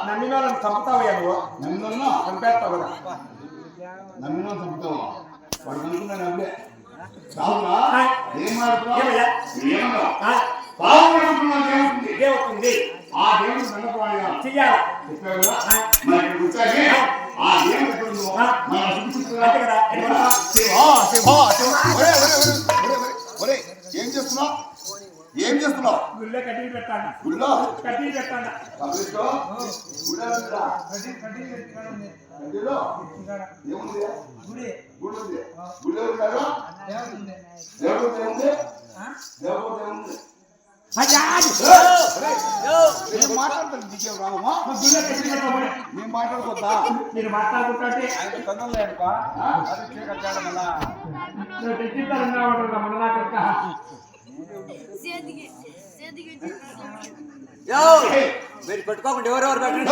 నమ్మిన వాళ్ళని చంపుతావయ్యా నువ్వు. నమ్మిన చంపేస్తావు కదా. నమ్మిన చంపుతావా? వాడు అనుకున్నాను అప్పుడే చావురా. ఏం మాట్లాడుతున్నావు? ఏమవుతుంది? ఆ దేవుడు దండపాడిగా చెయ్యాలి. చెప్పావు కదా. మరి ఇక్కడ కూర్చొని ఆ దేవుడు ఎక్కడ ఉందో మనం చూపిస్తున్నా కదా. ఏం చేస్తున్నావు? ఏం చేస్తున్నావు? గుళ్ళో కడ్డీ పెట్టాను. గుళ్ళో కడ్డీ పెట్టాను. కడ్డీలో ఏముంది? గుడి ఉంది. గుడి ఉంటారు. దేవుడు ఏముంది? దేవుడు ఏముంది? నేను మాట్లాడతాను. నీకేం రామమ్మా? గుళ్ళో కడ్డీ పెట్టాము. మేము మాట్లాడుకోద్దా? మీరు మాట్లాడుకుంటే నువ్వు తెచ్చిస్తారన్నా ఉంటా మనలాక. మీరు పెట్టుకోకుండా ఎవరెవరు పెట్టండి.